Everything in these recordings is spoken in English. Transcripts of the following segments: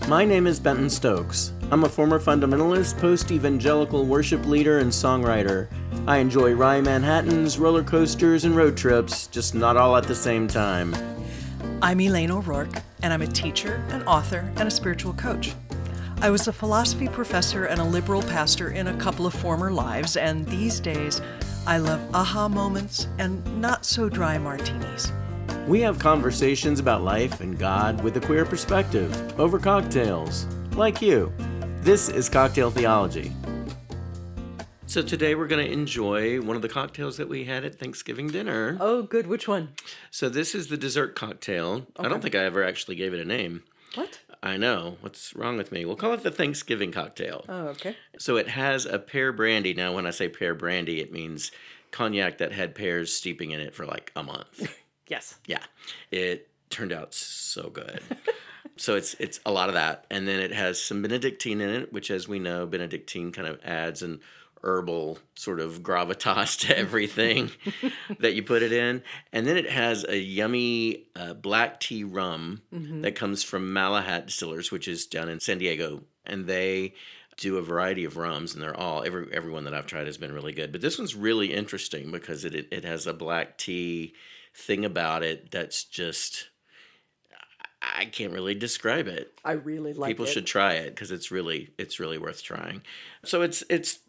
My name is Benton Stokes. I'm a former fundamentalist, post-evangelical worship leader, and songwriter. I enjoy wry Manhattans, roller coasters, and road trips, just not all at the same time. I'm Elaine O'Rourke, and I'm a teacher, an author, and a spiritual coach. I was a philosophy professor and a liberal pastor in a couple of former lives, and these days I love aha moments and not so dry martinis. We have conversations about life and God with a queer perspective, over cocktails, like you. This is Cocktail Theology. So today we're going to enjoy one of the cocktails that we had at Thanksgiving dinner. Oh, good. Which one? So this is the dessert cocktail. Okay. I don't think I ever actually gave it a name. What? I know. What's wrong with me? We'll call it the Thanksgiving cocktail. Oh, okay. So it has a pear brandy. Now, when I say pear brandy, it means cognac that had pears steeping in it for like a month. Yes. Yeah. It turned out so good. So it's a lot of that. And then it has some Benedictine in it, which, as we know, Benedictine kind of adds an herbal sort of gravitas to everything that you put it in. And then it has a yummy black tea rum that comes from Malahat Distillers, which is down in San Diego. And they do a variety of rums, and they're all, everyone that I've tried has been really good. But this one's really interesting because it has a black tea thing about it that's just, I can't really describe it. I really like it. People should try it because it's really worth trying. So it's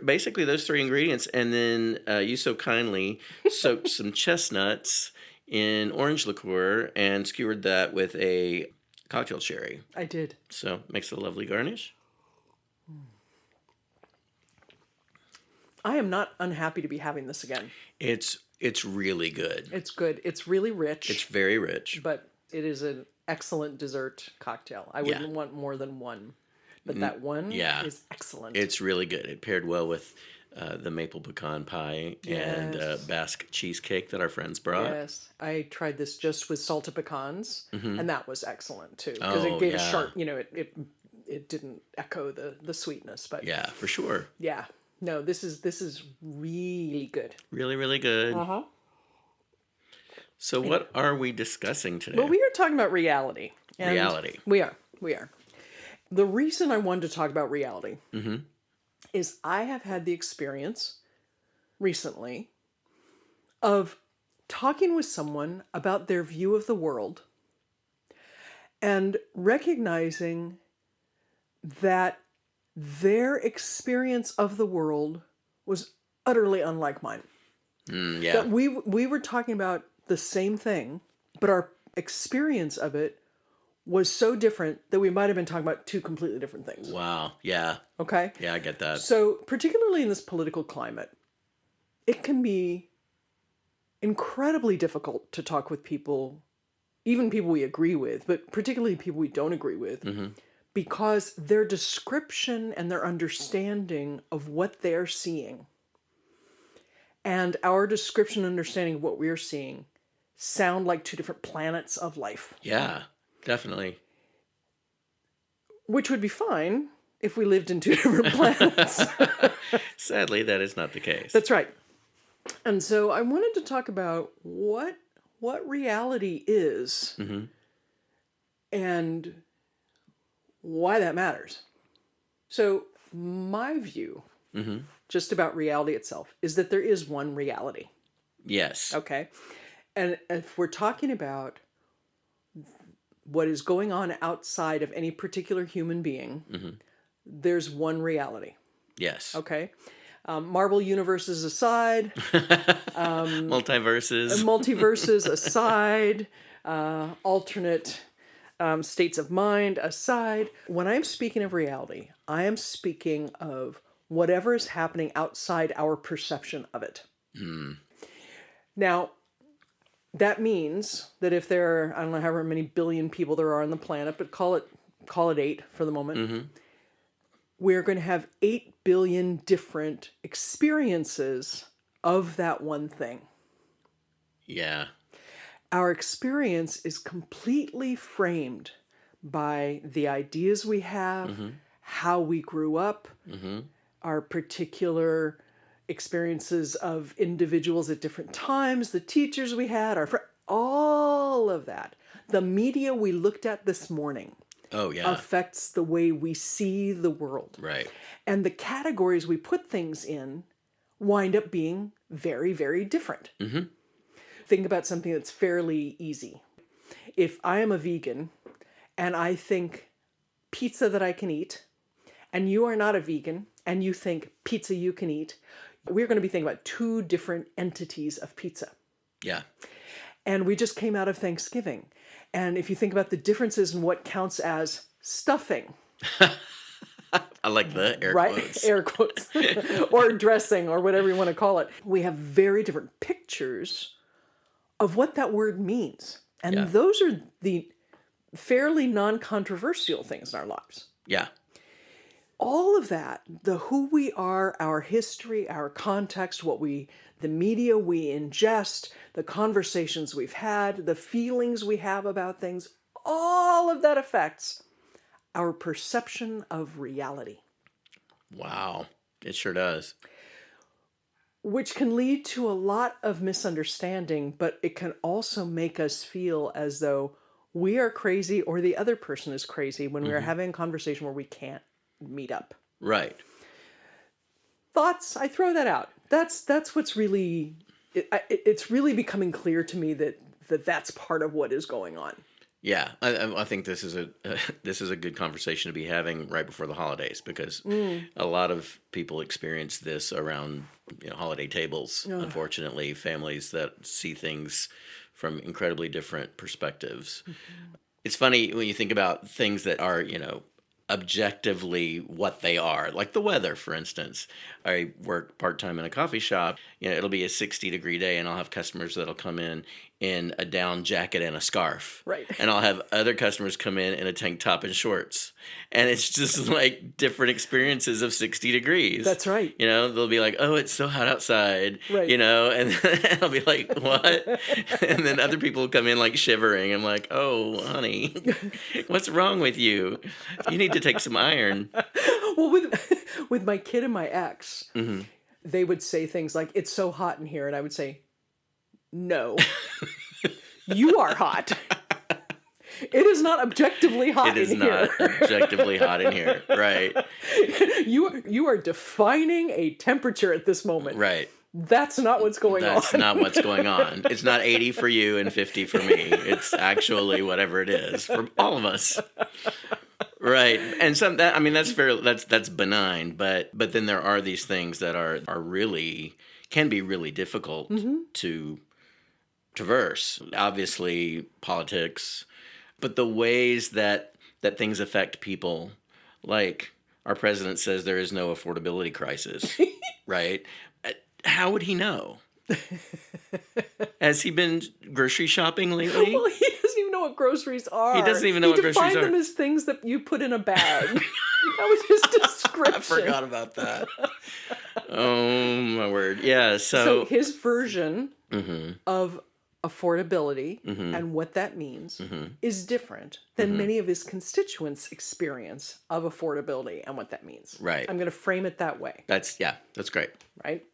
basically those three ingredients, and then you so kindly soaked some chestnuts in orange liqueur and skewered that with a cocktail sherry. I did. So makes it a lovely garnish. I am not unhappy to be having this again. It's really good. It's good. It's really rich. It's very rich. But it is an excellent dessert cocktail. I wouldn't want more than one. But that one is excellent. It's really good. It paired well with the maple pecan pie and Basque cheesecake that our friends brought. Yes. I tried this just with salted pecans, and that was excellent too. Because it gave a sharp, it didn't echo the sweetness. But yeah, for sure. Yeah. No, this is really good. Really, really good. Uh-huh. So what are we discussing today? Well, we are talking about reality. Reality. We are. The reason I wanted to talk about reality is I have had the experience recently of talking with someone about their view of the world and recognizing that their experience of the world was utterly unlike mine. That we were talking about the same thing, but our experience of it was so different that we might have been talking about two completely different things. Wow. Yeah. Okay? Yeah, I get that. So, particularly in this political climate, it can be incredibly difficult to talk with people, even people we agree with, but particularly people we don't agree with, because their description and their understanding of what they're seeing and our description and understanding of what we're seeing sound like two different planets of life. Yeah, definitely. Which would be fine if we lived in two different planets. Sadly, that is not the case. That's right. And so I wanted to talk about what reality is and why that matters. So my view, just about reality itself, is that there is one reality. Yes. Okay. And if we're talking about what is going on outside of any particular human being, there's one reality. Yes. Okay. Marvel universes aside. Multiverses aside. Alternate states of mind aside. When I'm speaking of reality, I am speaking of whatever is happening outside our perception of it. Now, that means that if there are, I don't know however many billion people there are on the planet, but call it 8 for the moment, we're going to have 8 billion different experiences of that one thing. Yeah. Our experience is completely framed by the ideas we have, how we grew up, our particular experiences of individuals at different times, the teachers we had, all of that. The media we looked at this morning Oh, yeah. affects the way we see the world. Right. And the categories we put things in wind up being very, very different. Think about something that's fairly easy. If I am a vegan and I think pizza that I can eat, and you are not a vegan and you think pizza you can eat, we're going to be thinking about two different entities of pizza. Yeah. And we just came out of Thanksgiving. And if you think about the differences in what counts as stuffing, I like the air right? quotes. Air quotes. Or dressing, or whatever you want to call it. We have very different pictures of what that word means. And those are the fairly non-controversial things in our lives. Yeah. All of that, the who we are, our history, our context, the media we ingest, the conversations we've had, the feelings we have about things, all of that affects our perception of reality. Wow. It sure does. Which can lead to a lot of misunderstanding, but it can also make us feel as though we are crazy or the other person is crazy when we are having a conversation where we can't meet up. Right. Thoughts? I throw that out. That's what's really, it's really becoming clear to me that that's part of what is going on. Yeah, I think this is a good conversation to be having right before the holidays, because a lot of people experience this around holiday tables. Unfortunately, families that see things from incredibly different perspectives. It's funny when you think about things that are objectively what they are, like the weather, for instance. I work part-time in a coffee shop. It'll be a 60-degree day and I'll have customers that'll come in a down jacket and a scarf. Right. And I'll have other customers come in a tank top and shorts. And it's just like different experiences of 60 degrees. That's right. They'll be like, oh, it's so hot outside. Right. And I'll be like, what? And then other people will come in like shivering. I'm like, oh, honey, what's wrong with you? You need to take some iron. Well, with my kid and my ex, they would say things like, it's so hot in here. And I would say, no, you are hot. It is not objectively hot in here. It is not objectively hot in here. Right. You are defining a temperature at this moment. Right. That's not what's going on. That's not what's going on. It's not 80 for you and 50 for me. It's actually whatever it is for all of us. Right. And that's fair. That's benign. But then there are these things that are really, can be really difficult to traverse. Obviously, politics, but the ways that things affect people, like our president says there is no affordability crisis, right? How would he know? Has he been grocery shopping lately? Well, he doesn't even know what groceries are. He doesn't even know what groceries are. He defined them as things that you put in a bag. That was his description. I forgot about that. Oh, my word. Yeah, so his version of affordability and what that means is different than many of his constituents' experience of affordability and what that means. Right. I'm going to frame it that way. That's great. Right?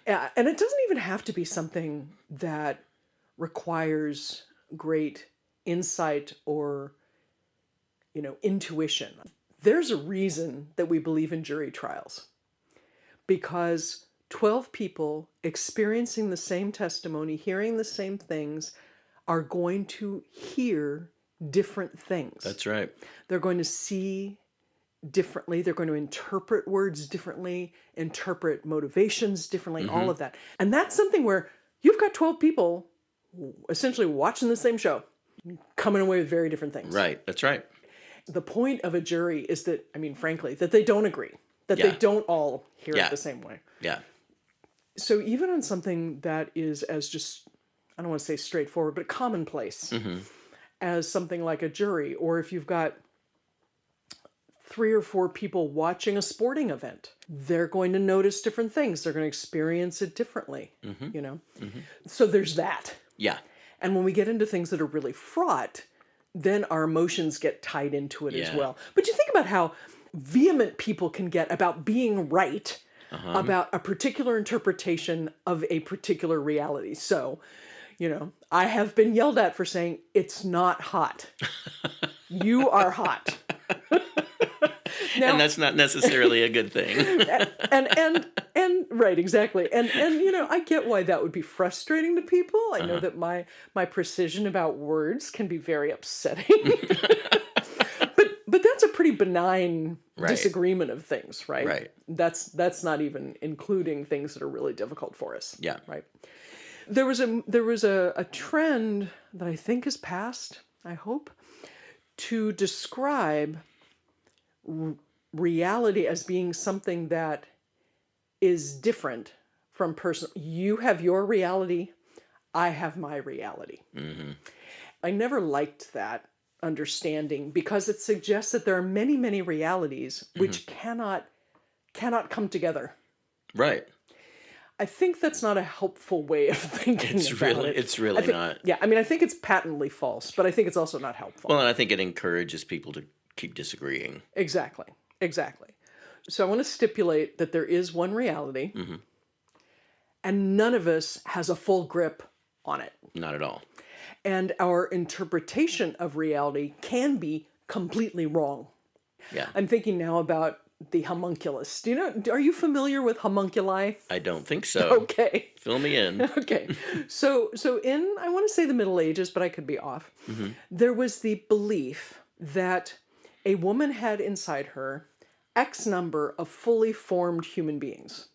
Yeah, and it doesn't even have to be something that requires great insight or, intuition. There's a reason that we believe in jury trials. Because 12 people experiencing the same testimony, hearing the same things, are going to hear different things. That's right. They're going to see differently. They're going to interpret words differently, interpret motivations differently, all of that. And that's something where you've got 12 people essentially watching the same show, coming away with very different things. Right. That's right. The point of a jury is that, frankly, that they don't agree, that they don't all hear it the same way. Yeah. So even on something that is as just, I don't want to say straightforward, but commonplace, as something like a jury, or if you've got 3 or 4 people watching a sporting event, they're going to notice different things. They're going to experience it differently, So there's that. Yeah. And when we get into things that are really fraught, then our emotions get tied into it as well. But you think about how vehement people can get about being right, about a particular interpretation of a particular reality. So, I have been yelled at for saying it's not hot. You are hot. Now, And that's not necessarily a good thing. and right, exactly. And I get why that would be frustrating to people. I know that my precision about words can be very upsetting. But that's a pretty benign Right. disagreement of things, right? Right. That's not even including things that are really difficult for us. Yeah. Right. There was a trend that I think is past, I hope, to describe reality as being something that is different from person. You have your reality, I have my reality. Mm-hmm. I never liked that understanding because it suggests that there are many, many realities which cannot come together. Right. I think that's not a helpful way of thinking about it. It's really not. Yeah, I mean, I think it's patently false, but I think it's also not helpful. Well, and I think it encourages people to keep disagreeing. Exactly. So I want to stipulate that there is one reality, and none of us has a full grip on it. Not at all. And our interpretation of reality can be completely wrong. Yeah. I'm thinking now about the homunculus. Are you familiar with homunculi? I don't think so. Okay. Fill me in. Okay. So in, I want to say the Middle Ages, but I could be off. There was the belief that a woman had inside her X number of fully formed human beings.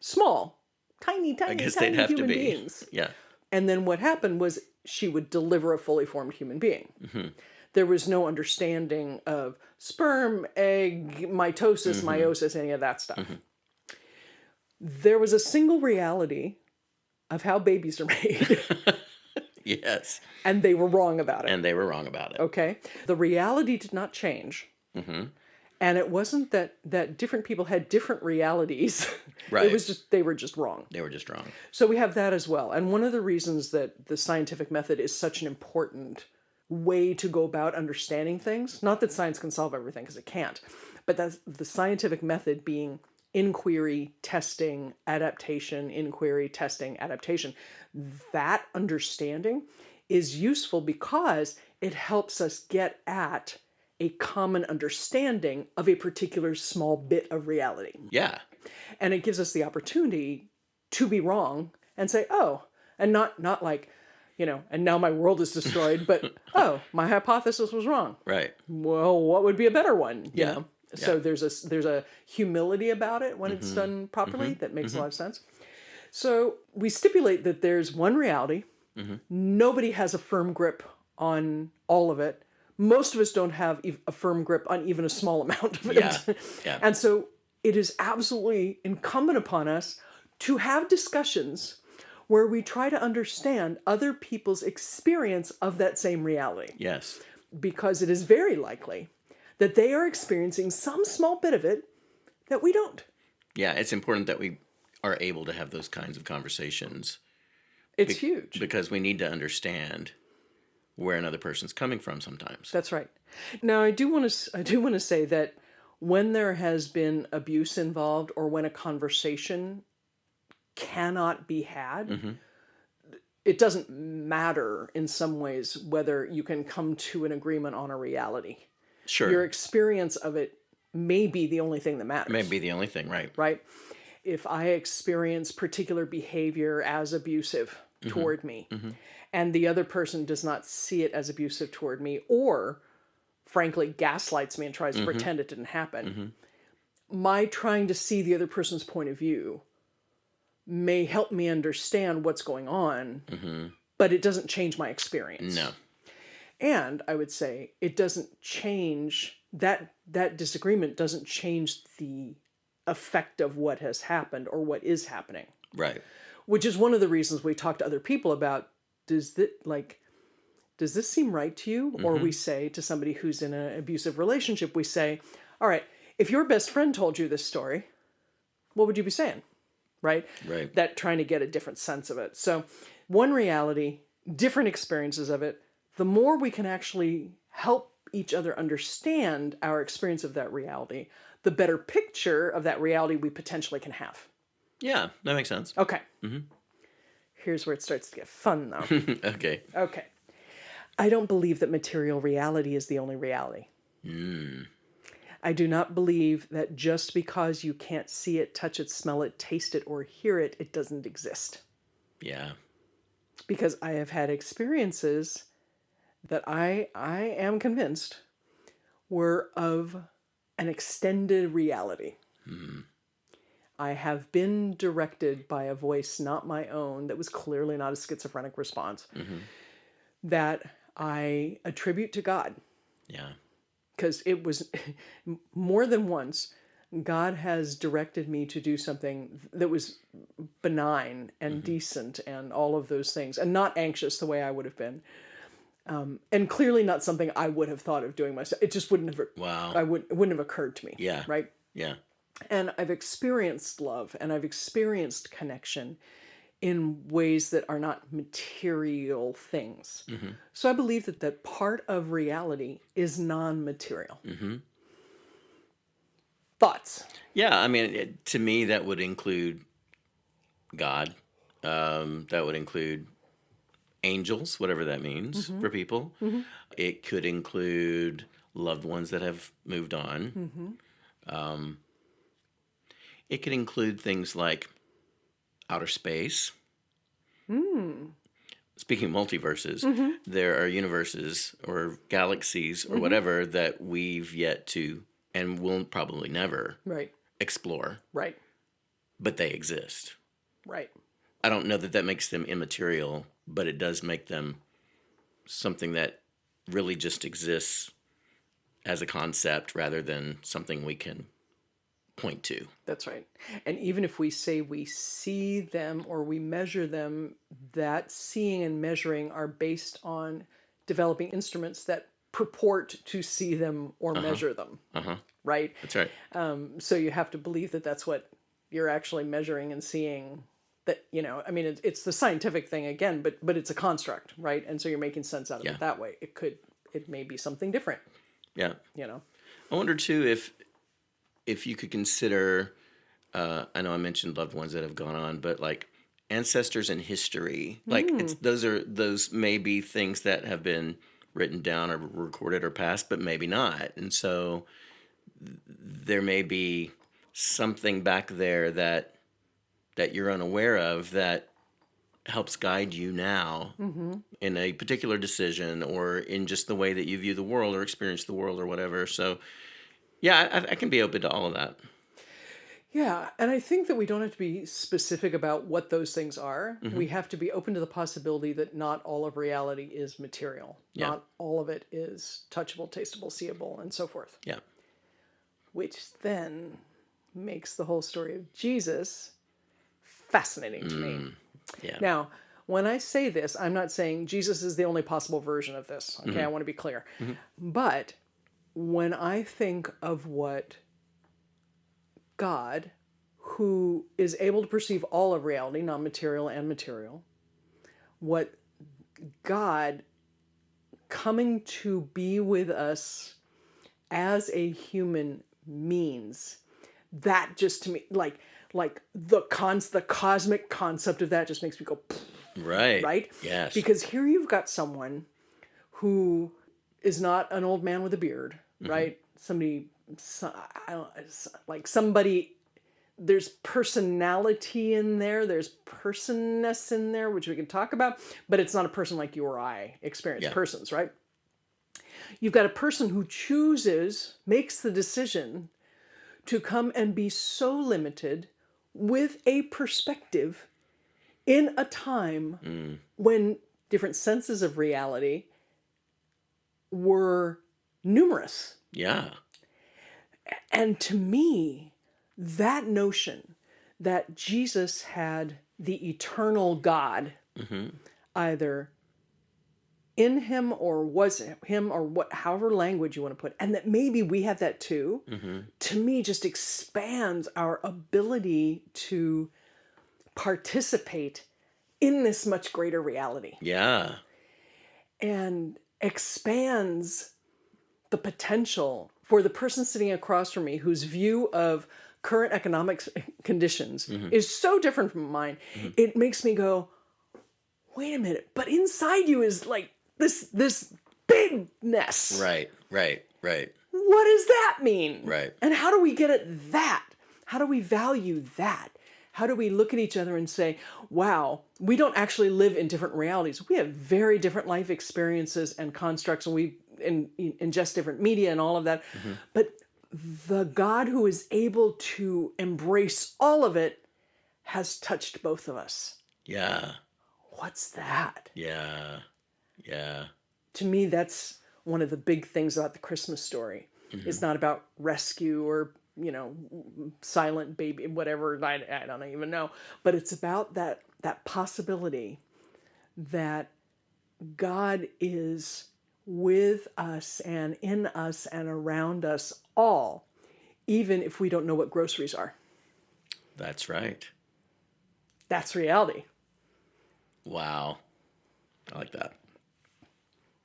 Small, tiny I guess they'd have human to be. beings. Yeah. And then what happened was she would deliver a fully formed human being. There was no understanding of sperm, egg, mitosis, meiosis, any of that stuff. There was a single reality of how babies are made. Yes. And they were wrong about it. And they were wrong about it. Okay? The reality did not change. And it wasn't that different people had different realities. Right. It was just, they were just wrong. They were just wrong. So we have that as well. And one of the reasons that the scientific method is such an important way to go about understanding things, not that science can solve everything, because it can't, but that's the scientific method being inquiry, testing, adaptation, inquiry, testing, adaptation. That understanding is useful because it helps us get at a common understanding of a particular small bit of reality. Yeah. And it gives us the opportunity to be wrong and say, oh, and not like, and now my world is destroyed, but, oh, my hypothesis was wrong. Right. Well, what would be a better one? You know? Yeah. So there's a humility about it when it's done properly that makes a lot of sense. So we stipulate that there's one reality. Nobody has a firm grip on all of it. Most of us don't have a firm grip on even a small amount of it. Yeah. And so it is absolutely incumbent upon us to have discussions where we try to understand other people's experience of that same reality. Yes. Because it is very likely that they are experiencing some small bit of it that we don't. Yeah, it's important that we are able to have those kinds of conversations. It's huge. Because we need to understand where another person's coming from sometimes. That's right. Now, I do want to say that when there has been abuse involved or when a conversation cannot be had, it doesn't matter in some ways whether you can come to an agreement on a reality. Sure. Your experience of it may be the only thing that matters. May be the only thing, right? Right? If I experience particular behavior as abusive toward me, and the other person does not see it as abusive toward me, or frankly gaslights me and tries to pretend it didn't happen, my trying to see the other person's point of view may help me understand what's going on, but it doesn't change my experience. No. And I would say it doesn't change, that disagreement doesn't change the effect of what has happened or what is happening. Right. Which is one of the reasons we talk to other people about, does this seem right to you? Or we say to somebody who's in an abusive relationship, we say, all right, if your best friend told you this story, what would you be saying? Right? Right. That trying to get a different sense of it. So one reality, different experiences of it, the more we can actually help each other understand our experience of that reality, the better picture of that reality we potentially can have. Yeah, that makes sense. Okay. Here's where it starts to get fun, though. Okay. Okay. I don't believe that material reality is the only reality. I do not believe that just because you can't see it, touch it, smell it, taste it, or hear it, it doesn't exist. Yeah. Because I have had experiences that I am convinced were of an extended reality. I have been directed by a voice not my own that was clearly not a schizophrenic response that I attribute to God. Yeah. Because it was more than once, God has directed me to do something that was benign and decent and all of those things, and not anxious the way I would have been. And clearly not something I would have thought of doing myself. It just wouldn't have, Wow. it wouldn't have occurred to me. Yeah. Right? Yeah. And I've experienced love and I've experienced connection in ways that are not material things. So I believe that part of reality is non-material. Thoughts? Yeah. I mean, to me, that would include God. That would include angels, whatever that means for people. It could include loved ones that have moved on. It could include things like outer space. Speaking of multiverses, there are universes or galaxies or whatever that we've yet to and will probably never Right. explore, Right. but they exist. Right. I don't know that that makes them immaterial, but it does make them something that really just exists as a concept rather than something we can point to. That's right. And even if we say we see them or we measure them, that seeing and measuring are based on developing instruments that purport to see them or measure them. Right? That's right. So you have to believe that that's what you're actually measuring and seeing. That, you know, I mean, it's the scientific thing again, but it's a construct, right? And so you're making sense out of it that way. It may be something different. Yeah. You know. I wonder too if you could consider, I know I mentioned loved ones that have gone on, but like ancestors in history, like those may be things that have been written down or recorded or passed, but maybe not. And so there may be something back there that you're unaware of that helps guide you now in a particular decision or in just the way that you view the world or experience the world or whatever. So yeah, I can be open to all of that. Yeah, and I think that we don't have to be specific about what those things are. We have to be open to the possibility that not all of reality is material. Yeah. Not all of it is touchable, tasteable, seeable, and so forth. Yeah. Which then makes the whole story of Jesus fascinating to me. Yeah. Now, when I say this, I'm not saying Jesus is the only possible version of this. Okay, I want to be clear. But when I think of what God, who is able to perceive all of reality, non-material and material, what God coming to be with us as a human means, that just to me, like the cosmic concept of that just makes me go, Right. right? Yes. Because here you've got someone who is not an old man with a beard, right? Somebody, there's personality in there, there's personness in there, which we can talk about, but it's not a person like you or I experience persons, right? You've got a person who makes the decision to come and be so limited with a perspective in a time when different senses of reality were numerous. Yeah. And to me, that notion that Jesus had the eternal God either in him or was him or however language you want to put, and that maybe we have that too, to me just expands our ability to participate in this much greater reality. Yeah. And expands the potential for the person sitting across from me whose view of current economic conditions is so different from mine. It makes me go, wait a minute, but inside you is like this bigness. Right. What does that mean? Right. And how do we get at that? How do we value that? How do we look at each other and say, wow, we don't actually live in different realities. We have very different life experiences and constructs, and we ingest different media and all of that. Mm-hmm. But the God who is able to embrace all of it has touched both of us. Yeah. What's that? Yeah. To me, that's one of the big things about the Christmas story. Mm-hmm. It's not about rescue or, silent baby, whatever, I don't even know. But it's about that possibility that God is with us and in us and around us all, even if we don't know what groceries are. That's right. That's reality. Wow. I like that.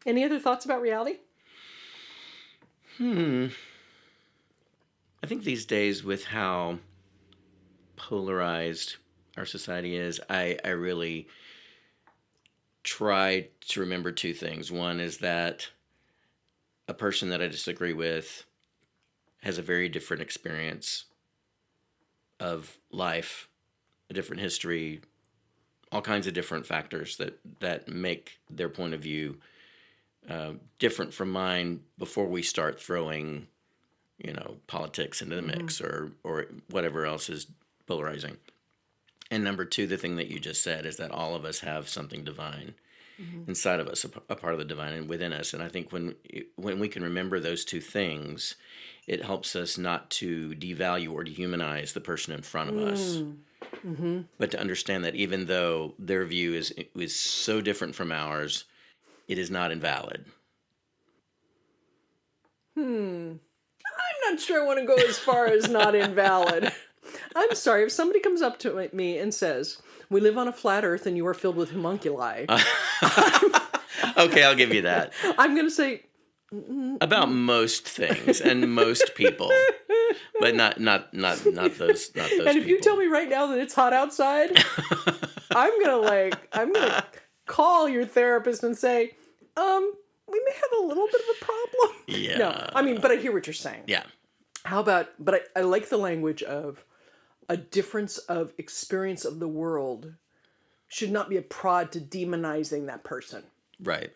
Any other thoughts about reality? I think these days, with how polarized our society is, I really try to remember two things. One is that a person that I disagree with has a very different experience of life, a different history, all kinds of different factors that make their point of view different from mine before we start throwing, politics into the mix or whatever else is polarizing. And number two, the thing that you just said is that all of us have something divine inside of us, a part of the divine and within us. And I think when we can remember those two things, it helps us not to devalue or dehumanize the person in front of us, but to understand that even though their view is so different from ours, it is not invalid. I'm not sure I want to go as far as not invalid. I'm sorry, if somebody comes up to me and says, we live on a flat earth and you are filled with homunculi. Okay, I'll give you that. I'm going to say... About most things and most people, but not those And if you tell me right now that it's hot outside, I'm gonna call your therapist and say, we may have a little bit of a problem. Yeah. No, but I hear what you're saying. Yeah. How about, but I like the language of a difference of experience of the world should not be a prod to demonizing that person. Right.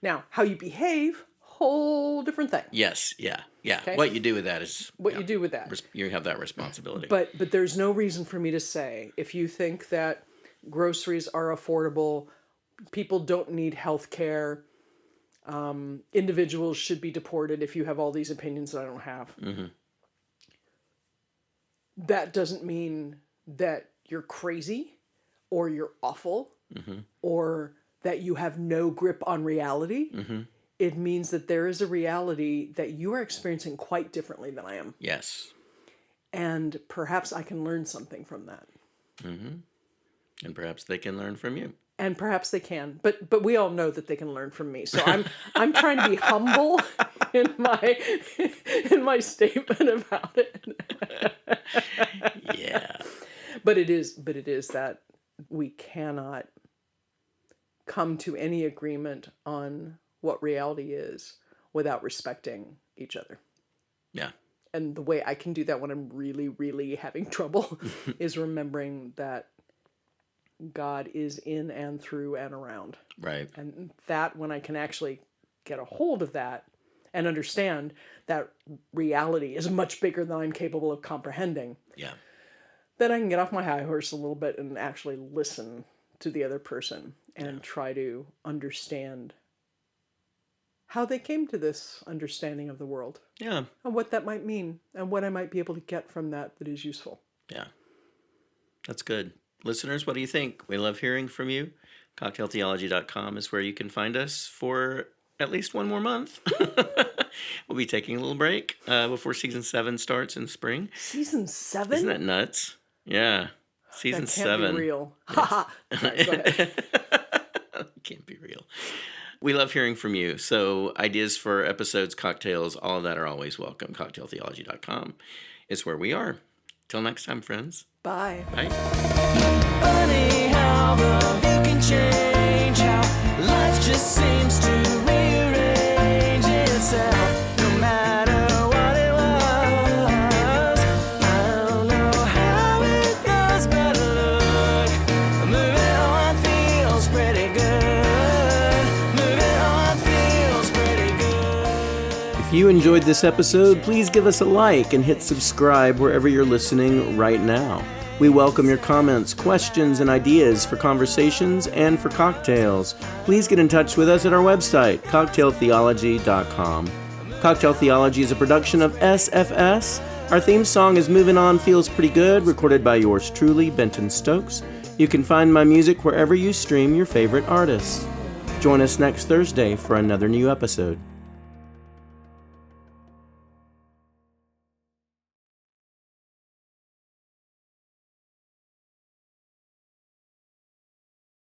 Now, how you behave, whole different thing. Yes. Yeah. Okay? What you do with that is... you do with that. You have that responsibility. But there's no reason for me to say, if you think that groceries are affordable, people don't need health care, individuals should be deported if you have all these opinions that I don't have. Mm-hmm. That doesn't mean that you're crazy or you're awful or that you have no grip on reality. Mm-hmm. It means that there is a reality that you are experiencing quite differently than I am. Yes. And perhaps I can learn something from that. Mm-hmm. And perhaps they can learn from you. And perhaps they can, but we all know that they can learn from me. So I'm trying to be humble in my statement about it. Yeah. But it is that we cannot come to any agreement on what reality is without respecting each other. Yeah. And the way I can do that when I'm really, really having trouble is remembering that God is in and through and around. Right. And that when I can actually get a hold of that and understand that reality is much bigger than I'm capable of comprehending. Yeah. Then I can get off my high horse a little bit and actually listen to the other person and try to understand how they came to this understanding of the world. Yeah. And what that might mean and what I might be able to get from that is useful. Yeah. That's good. Listeners, what do you think? We love hearing from you. CocktailTheology.com is where you can find us for at least one more month. We'll be taking a little break before season 7 starts in spring. Season 7? Isn't that nuts? Yeah. Season 7. That can't be real. Haha. Yes. Go ahead. Can't be real. We love hearing from you. So ideas for episodes, cocktails, all of that are always welcome. CocktailTheology.com is where we are. Till next time, friends. Bye. Bye. Funny how the view can change, how life just seems to rearrange itself. No matter what it was, I don't know how it goes, but look, moving on feels pretty good. Moving on feels pretty good. If you enjoyed this episode, please give us a like and hit subscribe wherever you're listening right now. We welcome your comments, questions, and ideas for conversations and for cocktails. Please get in touch with us at our website, cocktailtheology.com. Cocktail Theology is a production of SFS. Our theme song is Moving On Feels Pretty Good, recorded by yours truly, Benton Stokes. You can find my music wherever you stream your favorite artists. Join us next Thursday for another new episode.